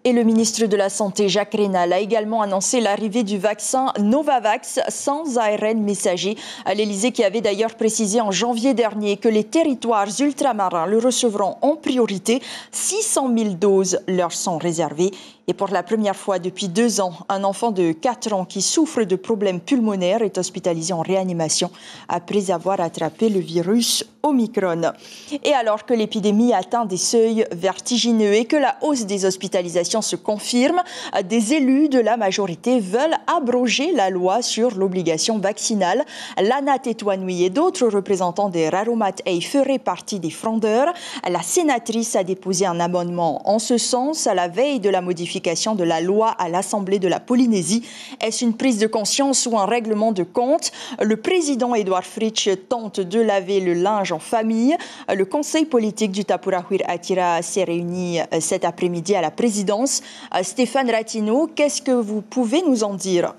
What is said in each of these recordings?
Et le ministre de la Santé, Jacques Rénal, a également annoncé l'arrivée du vaccin Novavax sans ARN messager à l'Élysée, qui avait d'ailleurs précisé en janvier dernier que les territoires ultramarins le recevront en priorité. 600 000 doses leur sont réservées. Et pour la première fois depuis 2 ans, un enfant de 4 ans qui souffre de problèmes pulmonaires est hospitalisé en réanimation après avoir attrapé le virus Omicron. Et alors que l'épidémie atteint des seuils vertigineux et que la hausse des hospitalisations se confirme, des élus de la majorité veulent abroger la loi sur l'obligation vaccinale. Lana Tetuanui et d'autres représentants des Raromat Ei feraient partie des frondeurs. La sénatrice a déposé un amendement en ce sens à la veille de la modification de la loi à l'Assemblée de la Polynésie. Est-ce une prise de conscience ou un règlement de compte? Le président Edouard Fritsch tente de laver le linge en famille. Le conseil politique du Tapurahuir Atira s'est réuni cet après-midi à la présidence. Stéphane Ratino, qu'est-ce que vous pouvez nous en dire?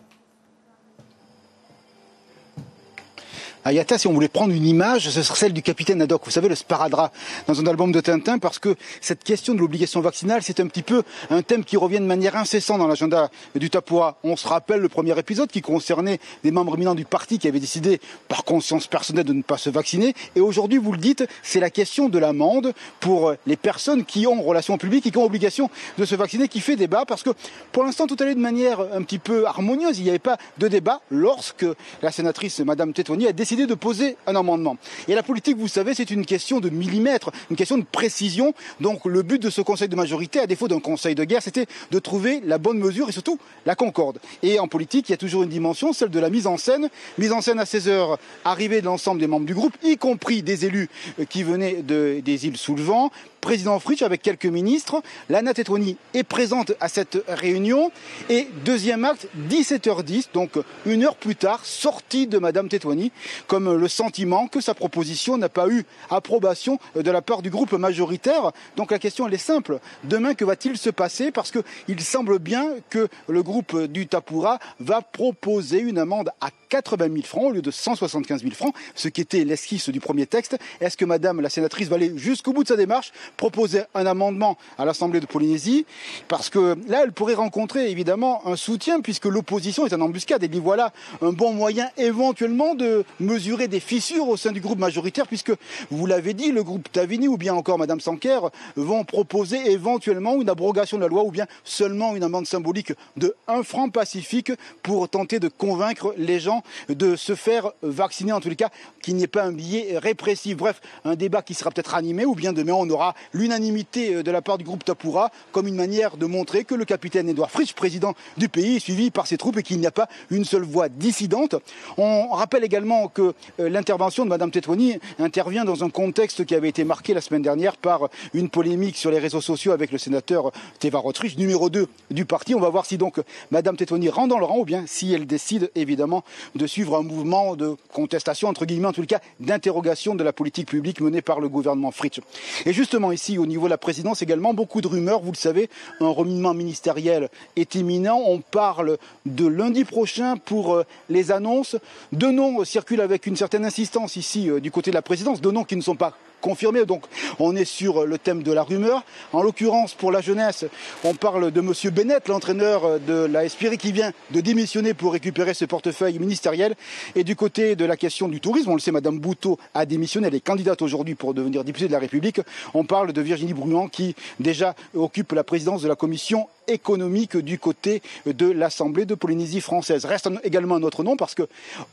Ayata, si on voulait prendre une image, ce serait celle du capitaine Haddock, vous savez, le sparadrap, dans un album de Tintin, parce que cette question de l'obligation vaccinale, c'est un petit peu un thème qui revient de manière incessante dans l'agenda du Tapura. On se rappelle le premier épisode qui concernait des membres éminents du parti qui avaient décidé, par conscience personnelle, de ne pas se vacciner. Et aujourd'hui, vous le dites, c'est la question de l'amende pour les personnes qui ont relations publiques et qui ont obligation de se vacciner qui fait débat, parce que pour l'instant, tout allait de manière un petit peu harmonieuse. Il n'y avait pas de débat lorsque la sénatrice, Madame Tetuanui, a décidé de poser un amendement. Et la politique, vous savez, c'est une question de millimètres, une question de précision. Donc le but de ce conseil de majorité, à défaut d'un conseil de guerre, c'était de trouver la bonne mesure et surtout la concorde. Et en politique, il y a toujours une dimension, celle de la mise en scène. Mise en scène à 16h, arrivée de l'ensemble des membres du groupe, y compris des élus qui venaient des îles sous le vent. Président Fritsch avec quelques ministres. Lana Tetuanui est présente à cette réunion. Et deuxième acte, 17h10, donc 1 heure plus tard, sortie de Madame Tetuanui, comme le sentiment que sa proposition n'a pas eu approbation de la part du groupe majoritaire. Donc la question, elle est simple. Demain, que va-t-il se passer? Parce qu'il semble bien que le groupe du Tapura va proposer une amende à 80 000 francs au lieu de 175 000 francs, ce qui était l'esquisse du premier texte. Est-ce que Madame la sénatrice va aller jusqu'au bout de sa démarche, proposer un amendement à l'Assemblée de Polynésie? Parce que là, elle pourrait rencontrer évidemment un soutien, puisque l'opposition est en embuscade. Et dit voilà un bon moyen éventuellement de mesurer des fissures au sein du groupe majoritaire, puisque, vous l'avez dit, le groupe Tavini ou bien encore Madame Sanker vont proposer éventuellement une abrogation de la loi ou bien seulement une amende symbolique de 1 franc pacifique pour tenter de convaincre les gens de se faire vacciner, en tous les cas, qu'il n'y ait pas un biais répressif. Bref, un débat qui sera peut-être animé, ou bien demain on aura l'unanimité de la part du groupe Tapura comme une manière de montrer que le capitaine Edouard Fritsch, président du pays, est suivi par ses troupes et qu'il n'y a pas une seule voix dissidente. On rappelle également que l'intervention de Madame Tetuanui intervient dans un contexte qui avait été marqué la semaine dernière par une polémique sur les réseaux sociaux avec le sénateur Teva Rotrich, numéro 2 du parti. On va voir si donc Madame Tetuanui rentre dans le rang ou bien si elle décide évidemment de suivre un mouvement de contestation, entre guillemets, en tout cas d'interrogation de la politique publique menée par le gouvernement Fritsch. Et justement ici, au niveau de la présidence également, beaucoup de rumeurs, vous le savez, un remaniement ministériel est imminent. On parle de lundi prochain pour les annonces. 2 noms circulent avec une certaine insistance ici du côté de la présidence, 2 noms qui ne sont pas confirmé, donc on est sur le thème de la rumeur. En l'occurrence, pour la jeunesse, on parle de Monsieur Bennett, l'entraîneur de la Espiri, qui vient de démissionner pour récupérer ce portefeuille ministériel. Et du côté de la question du tourisme, on le sait, Madame Boutot a démissionné, elle est candidate aujourd'hui pour devenir députée de la République. On parle de Virginie Brouillan qui déjà occupe la présidence de la commission économique du côté de l'Assemblée de Polynésie française. Reste également un autre nom parce que,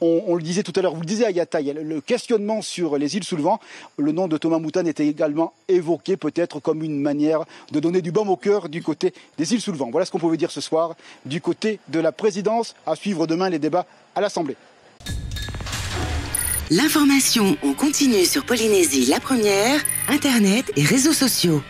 on le disait tout à l'heure, vous le disiez Ayata, il y a le questionnement sur les îles sous le vent. Le nom de Thomas Moutane était également évoqué peut-être comme une manière de donner du baume au cœur du côté des îles sous le vent. Voilà ce qu'on pouvait dire ce soir du côté de la présidence. À suivre demain les débats à l'Assemblée. L'information, on continue sur Polynésie la première, Internet et réseaux sociaux.